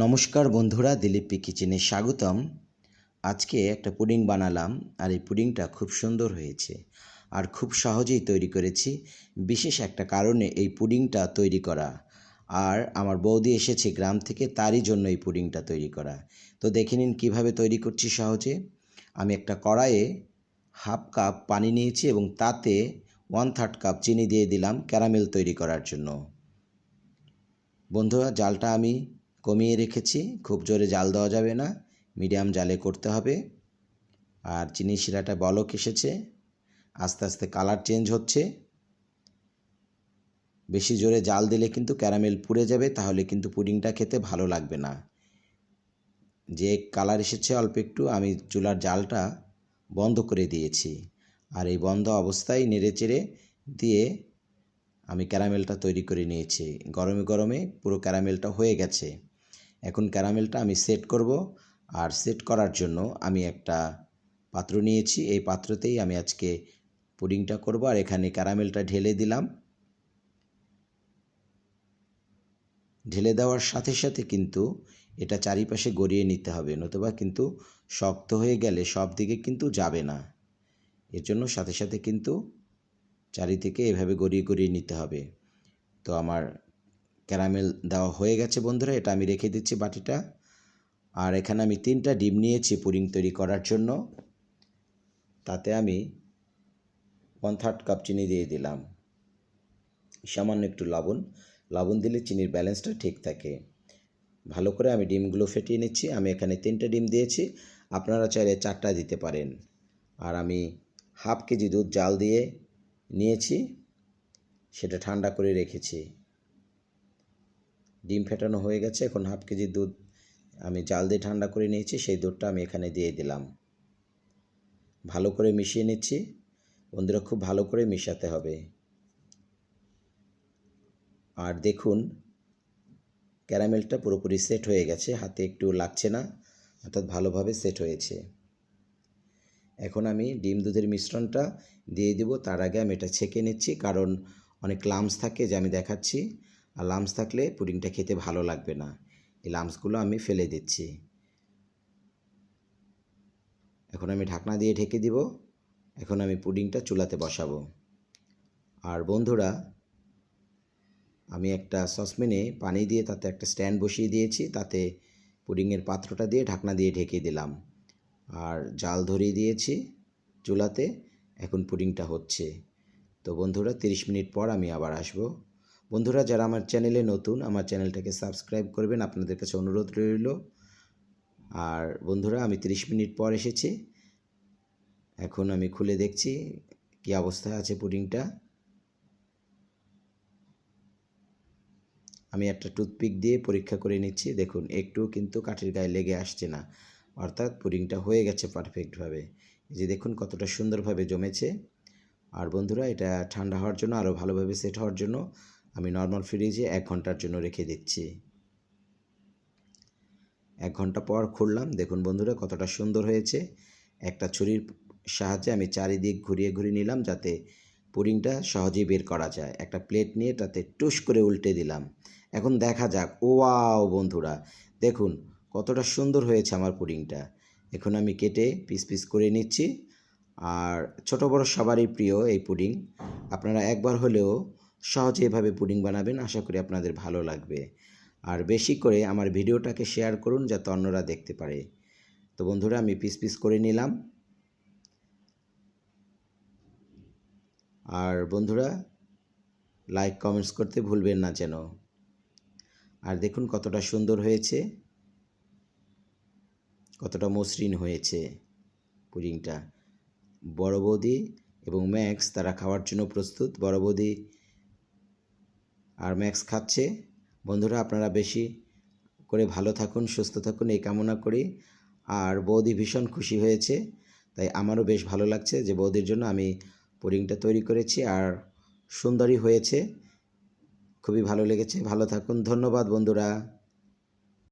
নমস্কার বন্ধুরা, দিলীপী কিচেনে স্বাগতম। আজকে একটা পুডিং বানালাম আর এই পুডিংটা খুব সুন্দর হয়েছে আর খুব সহজেই তৈরি করেছি। বিশেষ একটা কারণে এই পুডিংটা তৈরি করা, আর আমার বৌদি এসেছে গ্রাম থেকে, তারই জন্য এই পুডিংটা তৈরি করা। তো দেখে নিন কীভাবে তৈরি করছি সহজে। আমি একটা কড়াইয়ে 1/2 কাপ পানি নিয়েছি এবং তাতে 1/3 কাপ চিনি দিয়ে দিলাম ক্যারামেল তৈরি করার জন্য। বন্ধুরা, জালটা আমি কমিয়ে রেখেছি, খুব জোরে জাল দেওয়া যাবে না, মিডিয়াম জালে করতে হবে। আর চিনি শিরাটা বলক এসেছে, আস্তে আস্তে কালার চেঞ্জ হচ্ছে। বেশি জোরে জাল দিলে কিন্তু ক্যারামেল পুড়ে যাবে, তাহলে কিন্তু পুডিংটা খেতে ভালো লাগবে না। যে কালার এসেছে অল্প একটু, আমি চুলার জালটা বন্ধ করে দিয়েছি। আর এই বন্ধ অবস্থায় নেড়েচেড়ে দিয়ে আমি ক্যারামেলটা তৈরি করে নিয়েছি। গরমে গরমে পুরো ক্যারামেলটা হয়ে গেছে। এখন ক্যারামেলটা আমি সেট করব, আর সেট করার জন্য আমি একটা পাত্র নিয়েছি। এই পাত্রতেই আমি আজকে পুডিংটা করব। আর এখানে ক্যারামেলটা ঢেলে দিলাম। ঢেলে দেওয়ার সাথে সাথে কিন্তু এটা চারিপাশে গড়িয়ে নিতে হবে, নতুবা কিন্তু শক্ত হয়ে গেলে সব দিকে কিন্তু যাবে না। এর জন্য সাথে সাথে কিন্তু চারিদিকে এভাবে গড়িয়ে গড়িয়ে নিতে হবে। তো আমার ক্যারামেল দেওয়া হয়ে গেছে বন্ধুরা, এটা আমি রেখে দিচ্ছি বাটিটা। আর এখানে আমি 3টা ডিম নিয়েছি পুডিং তৈরি করার জন্য। তাতে আমি 1/3 কাপ চিনি দিয়ে দিলাম, সামান্য একটু লবণ দিলে চিনির ব্যালেন্সটা ঠিক থাকে। ভালো করে আমি ডিমগুলো ফেটিয়ে নিচ্ছি। আমি এখানে 3টে ডিম দিয়েছি, আপনারা চাইলে 4টা দিতে পারেন। আর আমি 1/2 কেজি দুধ জাল দিয়ে নিয়েছি, সেটা ঠান্ডা করে রেখেছি। ডিম ফেটানো হয়ে গেছে। এখন 1/2 কেজি দুধ আমি জাল দিয়ে ঠান্ডা করে নিয়েছি, সেই দুধটা আমি এখানে দিয়ে দিলাম। ভালো করে মিশিয়ে নিচ্ছি বন্ধুরা, খুব ভালো করে মিশাতে হবে। আর দেখুন ক্যারামেলটা পুরোপুরি সেট হয়ে গেছে, হাতে একটু লাগছে না, অর্থাৎ ভালোভাবে সেট হয়েছে। এখন আমি ডিম দুধের মিশ্রণটা দিয়ে দেব। তার আগে আমি এটা ছেঁকে নিচ্ছি, কারণ অনেক লাম্পস থাকে যে আমি দেখাচ্ছি, আর লাম্পস থাকলে পুডিংটা খেতে ভালো লাগবে না। এই লাম্পসগুলো আমি ফেলে দিচ্ছি। এখন আমি ঢাকনা দিয়ে ঢেকে দিব। এখন আমি পুডিংটা চুলাতে বসাবো। আর বন্ধুরা, আমি একটা সসপ্যানে পানি দিয়ে তাতে একটা স্ট্যান্ড বসিয়ে দিয়েছি, তাতে পুডিংয়ের পাত্রটা দিয়ে ঢাকনা দিয়ে ঢেকে দিলাম। আর জাল ধরিয়ে দিয়েছি চুলাতে। এখন পুডিংটা হচ্ছে। তো বন্ধুরা, 30 মিনিট পর আমি আবার আসব। বন্ধুরা, যারা আমার চ্যানেলে নতুন, আমার চ্যানেলটাকে সাবস্ক্রাইব করবেন, আপনাদের কাছে অনুরোধ রইল। আর বন্ধুরা, আমি 30 মিনিট পর এসেছি। এখন আমি খুলে দেখছি কী অবস্থায় আছে পুডিংটা। আমি একটা টুথপিক দিয়ে পরীক্ষা করে নিচ্ছি। দেখুন একটু কিন্তু কাঠের গায়ে লেগে আসছে না, অর্থাৎ পুডিংটা হয়ে গেছে পারফেক্টভাবে। এই যে দেখুন কতটা সুন্দরভাবে জমেছে। আর বন্ধুরা, এটা ঠান্ডা হওয়ার জন্য, আরও ভালোভাবে সেট হওয়ার জন্য আমি নর্মাল ফ্রিজে 1 ঘন্টার জন্য রেখে দিচ্ছি। 1 ঘন্টা পর খুললাম। দেখুন বন্ধুরা কতটা সুন্দর হয়েছে। একটা ছুরির সাহায্যে আমি চারিদিক ঘুরিয়ে ঘুরিয়ে নিলাম, যাতে পুডিংটা সহজেই বের করা যায়। একটা প্লেট নিয়ে তাতে টুস করে উল্টে দিলাম। এখন দেখা যাক। ওয়াও বন্ধুরা, দেখুন কতটা সুন্দর হয়েছে আমার পুডিংটা। এখন আমি কেটে পিস পিস করে নিচ্ছি। আর ছোট বড় সবারই প্রিয় এই পুডিং। আপনারা একবার হলেও সহজে এভাবে পুডিং বানাবেন, আশা করি আপনাদের ভালো লাগবে। আর বেশি করে আমার ভিডিওটাকে শেয়ার করুন, যাতে অন্যরা দেখতে পারে। তো বন্ধুরা, আমি পিস পিস করে নিলাম। আর বন্ধুরা, লাইক কমেন্টস করতে ভুলবেন না যেন। আর দেখুন কতটা সুন্দর হয়েছে, কতটা মসৃণ হয়েছে পুডিংটা। বড় বৌদি এবং ম্যাক্স তারা খাওয়ার জন্য প্রস্তুত। বড় বৌদি আর ম্যাক্স খাচ্ছে। বন্ধুরা, আপনারা বেশি করে ভালো থাকুন, সুস্থ থাকুন, এই কামনা করি। আর বৌদি ভীষণ খুশি হয়েছে, তাই আমারও বেশ ভালো লাগছে যে বৌদির জন্য আমি পুডিংটা তৈরি করেছি। আর সুন্দরই হয়েছে, খুবই ভালো লেগেছে। ভালো থাকুন, ধন্যবাদ বন্ধুরা।